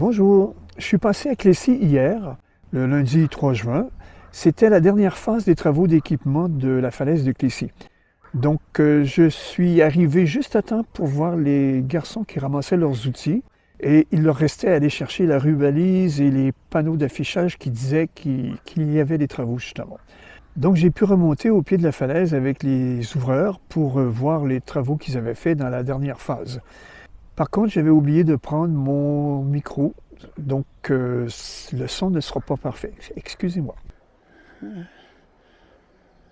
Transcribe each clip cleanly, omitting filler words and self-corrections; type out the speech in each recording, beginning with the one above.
Bonjour, je suis passé à Clécy hier, le lundi 3 juin. C'était la dernière phase des travaux d'équipement de la falaise de Clécy. Donc, je suis arrivé juste à temps pour voir les garçons qui ramassaient leurs outils. Et il leur restait à aller chercher la rubalise et les panneaux d'affichage qui disaient qu'il y avait des travaux justement. Donc, j'ai pu remonter au pied de la falaise avec les ouvreurs pour voir les travaux qu'ils avaient faits dans la dernière phase. Par contre, j'avais oublié de prendre mon micro, donc le son ne sera pas parfait. Excusez-moi.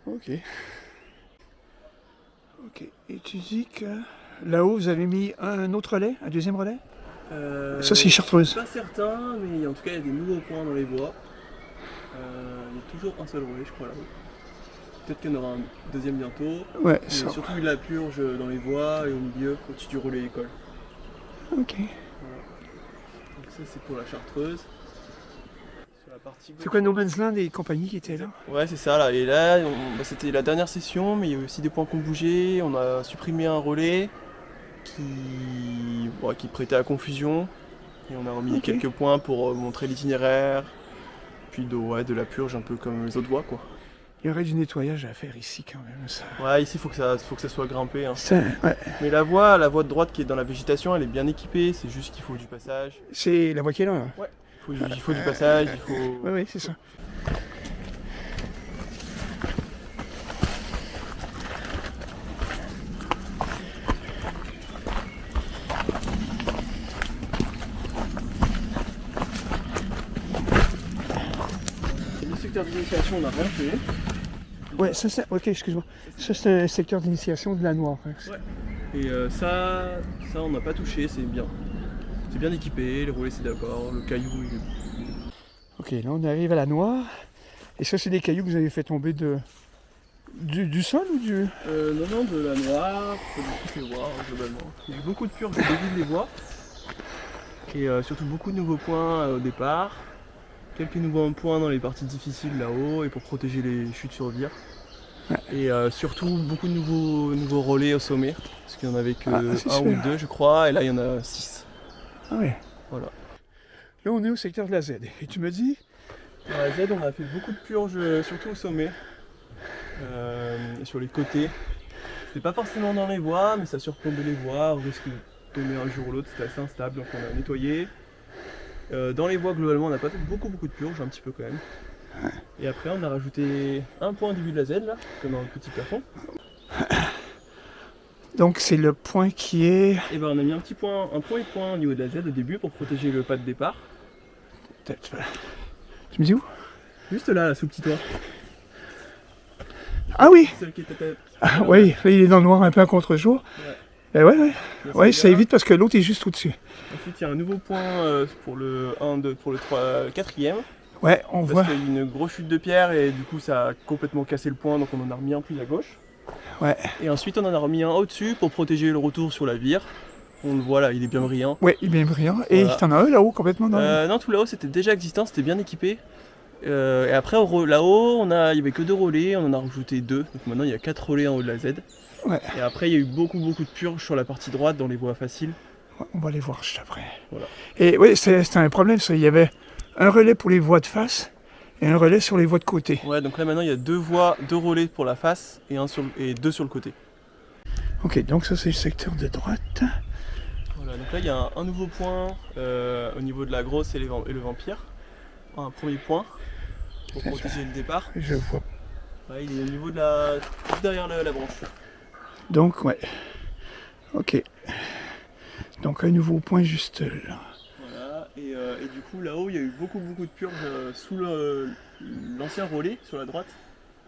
Ok. Ok. Et tu dis que là-haut, vous avez mis un autre relais, un deuxième relais? Ça, c'est chartreuse. Pas certain, mais en tout cas, il y a des nouveaux points dans les bois. Il y a toujours un seul relais, je crois, là-haut. Peut-être qu'il y en aura un deuxième bientôt. Ouais, Mais ça. surtout de la purge dans les voies et au milieu, au-dessus du relais école. Ok. Voilà. Donc ça, c'est pour la chartreuse. Sur la partie gauche. C'est quoi No Man's Land et compagnie qui étaient là? Ouais, c'est ça, là. Et là, c'était la dernière session, mais il y a eu aussi des points qui ont bougé. On a supprimé un relais qui prêtait à confusion. Et on a remis quelques points pour montrer l'itinéraire. Puis de la purge, un peu comme les autres voies, quoi. Il y aurait du nettoyage à faire ici quand même. Ça. Ouais, ici, faut que ça soit grimpé. Hein. Ouais. Mais la voie de droite qui est dans la végétation, elle est bien équipée. C'est juste qu'il faut du passage. C'est la voie qui est là. Hein. Ouais. Il faut du passage, il faut... Oui, c'est ça. Le secteur d'initiation, on n'a rien fait. Ouais, ça c'est... Ok, excuse-moi. Ça c'est un secteur d'initiation de la Noire. Hein. Ouais. Et ça, on n'a pas touché, c'est bien. C'est bien équipé, les relais c'est d'accord, le caillou il est... Ok, là on arrive à la Noire. Et ça c'est des cailloux que vous avez fait tomber du sol ou du... Non, de la Noire, de toutes les voies globalement. Il y a eu beaucoup de purges au début des voies. Et surtout beaucoup de nouveaux points au départ. Quelques nouveaux points dans les parties difficiles là-haut et pour protéger les chutes sur vire. Ouais. Et surtout beaucoup de nouveaux relais au sommet. Parce qu'il n'y en avait que un ou deux je crois, et là il y en a 6. Ah ouais. Voilà. Là on est au secteur de la Z. Et tu me dis? Dans la Z on a fait beaucoup de purges, surtout au sommet. Et sur les côtés. C'était pas forcément dans les voies, mais ça surplombait les voies, on risque de tomber un jour ou l'autre, c'était assez instable, donc on a nettoyé. Dans les voies globalement on a pas fait beaucoup de purges, un petit peu quand même. Et après on a rajouté un point au début de la Z là, comme dans le petit plafond. Donc c'est le point qui est... Et ben on a mis un point et point au niveau de la Z au début pour protéger le pas de départ. Tu me dis où? Juste là, sous le petit toit. Ah oui! Celle qui était oui, là il est dans le noir un peu à contre-jour. Ouais. Ouais, ça évite parce que l'autre est juste au-dessus. Ensuite il y a un nouveau point pour le 1, 2, pour le 4ème. Ouais, on voit. Parce qu'il y a eu une grosse chute de pierre et du coup ça a complètement cassé le point, donc on en a remis un plus à gauche. Ouais. Et ensuite on en a remis un au-dessus pour protéger le retour sur la vire. On le voit là, il est bien brillant. Ouais, il est bien brillant. Et voilà. T'en as un là-haut complètement non, tout là-haut c'était déjà existant, c'était bien équipé. Et après là-haut, il n'y avait que 2 relais, on en a rajouté 2. Donc maintenant il y a 4 relais en haut de la Z. Ouais. Et après il y a eu beaucoup de purges sur la partie droite dans les voies faciles. Ouais, on va les voir juste après. Voilà. Et oui, c'était un problème ça. Il y avait un relais pour les voies de face et un relais sur les voies de côté. Ouais, donc là maintenant il y a 2 relais pour la face et 2 sur le côté. Ok, donc ça c'est le secteur de droite. Voilà, donc là il y a un nouveau point au niveau de la grosse et le vampire. Un premier point pour protéger le départ. Je vois. Ouais, il est au niveau de juste derrière la branche. Donc ouais. Ok. Donc un nouveau point juste là. Voilà, et du coup là-haut il y a eu beaucoup de purges sous l'ancien relais sur la droite.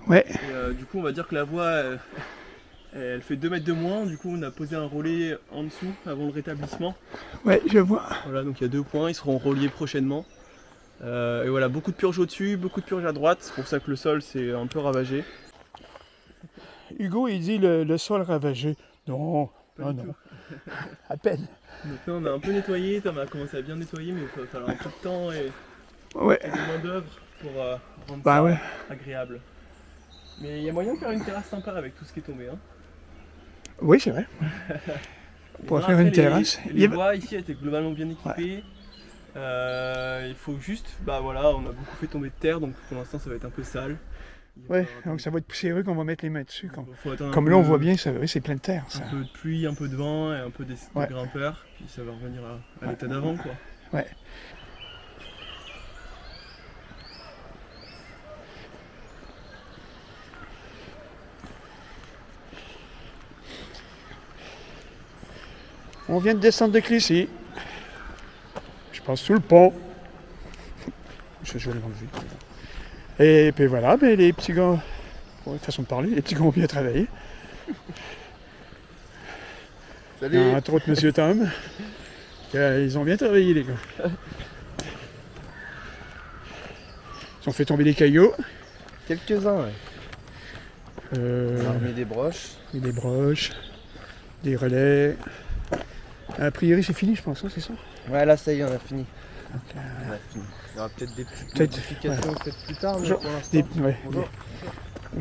Ouais. Et du coup on va dire que la voie elle fait 2 mètres de moins, du coup on a posé un relais en dessous avant le rétablissement. Ouais, je vois. Voilà, donc il y a 2 points, ils seront reliés prochainement. Et voilà, beaucoup de purges au-dessus, beaucoup de purges à droite, c'est pour ça que le sol s'est un peu ravagé. Hugo il dit le sol ravagé. Non, non. À peine. Donc là on a un peu nettoyé, on a commencé à bien nettoyer, mais il va falloir un peu de temps et de main d'œuvre pour rendre ça agréable. Mais il y a moyen de faire une terrasse sympa avec tout ce qui est tombé. Hein. Oui, c'est vrai. On pourrait faire une terrasse. Les voies ici étaient globalement bien équipées. Il faut juste, bah voilà, on a beaucoup fait tomber de terre, donc pour l'instant ça va être un peu sale. Ouais, donc ça va être poussiéreux qu'on va mettre les mains dessus. Faut attendre un Comme peu là, on voit bien, c'est plein de terre. Ça. un peu de pluie, un peu de vent et un peu des Ouais. grimpeurs, puis ça va revenir à l'état d'avant, quoi. Ouais. On vient de descendre de Clécy. Je passe sous le pont. Je vais l'enlever. Et puis voilà, ben les petits gars, façon de parler, les petits gars ont bien travaillé. Salut. Entre autres, Monsieur Tom. Ils ont bien travaillé, les gars. Ils ont fait tomber des cailloux. Quelques-uns, ouais. On a Euh, remis des broches. et des broches, des relais. A priori, c'est fini, je pense, hein, c'est ça? Ouais, là, ça y est, on a fini. Donc, On a fini. Il y aura peut-être des petites Peut-être, modifications peut-être plus tard, mais Genre, pour l'instant, ouais, bonjour.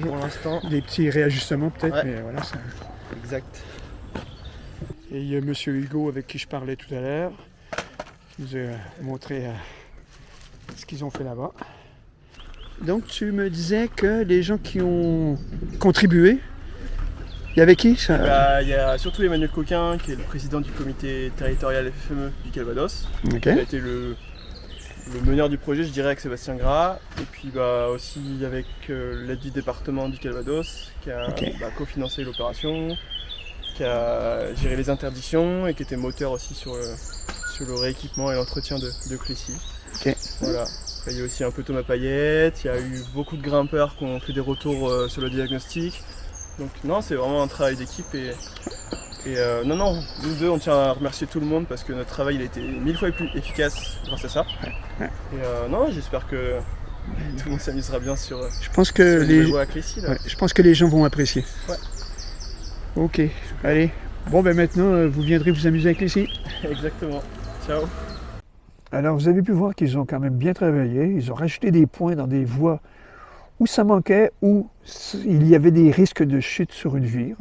Pour l'instant, des petits réajustements peut-être, Ouais. mais voilà. Ça... exact. Et il y a M. Hugo avec qui je parlais tout à l'heure, qui nous a montré ce qu'ils ont fait là-bas. Donc tu me disais que les gens qui ont contribué, il y avait qui ça? Bah, il y a surtout Emmanuel Coquin, qui est le président du comité territorial FFME du Calvados. Ok. Il a été le meneur du projet, je dirais, avec Sébastien Gras. Et puis bah, aussi avec l'aide du département du Calvados, qui a Ok. cofinancé l'opération, qui a géré les interdictions et qui était moteur aussi sur le rééquipement et l'entretien de Clécy. Ok. Voilà. Après, il y a aussi un peu Thomas Payette, il y a eu beaucoup de grimpeurs qui ont fait des retours sur le diagnostic. Donc non, c'est vraiment un travail d'équipe et non, nous deux on tient à remercier tout le monde parce que notre travail il a été 1000 fois plus efficace grâce à ça. Ouais. Et non, j'espère que tout le monde s'amusera bien sur Je pense sur que les les, voies à Clécy, là. ouais, je pense que les gens vont apprécier. Ouais. Ok, allez. Bon, ben maintenant, vous viendrez vous amuser avec les filles. Exactement. Ciao. Alors, vous avez pu voir qu'ils ont quand même bien travaillé. Ils ont rajouté des points dans des voies où ça manquait, où il y avait des risques de chute sur une vire.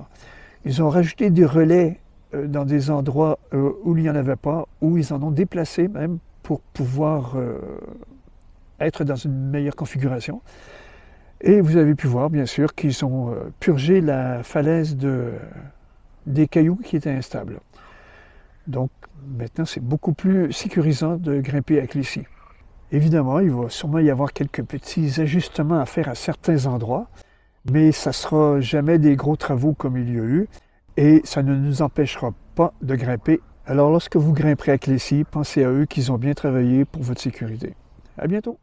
Ils ont rajouté des relais dans des endroits où il n'y en avait pas, où ils en ont déplacé même pour pouvoir être dans une meilleure configuration. Et vous avez pu voir, bien sûr, qu'ils ont purgé la falaise des cailloux qui étaient instables. Donc, maintenant, c'est beaucoup plus sécurisant de grimper à Clécy. Évidemment, il va sûrement y avoir quelques petits ajustements à faire à certains endroits, mais ça ne sera jamais des gros travaux comme il y a eu, et ça ne nous empêchera pas de grimper. Alors, lorsque vous grimperez à Clécy, pensez à eux qu'ils ont bien travaillé pour votre sécurité. À bientôt!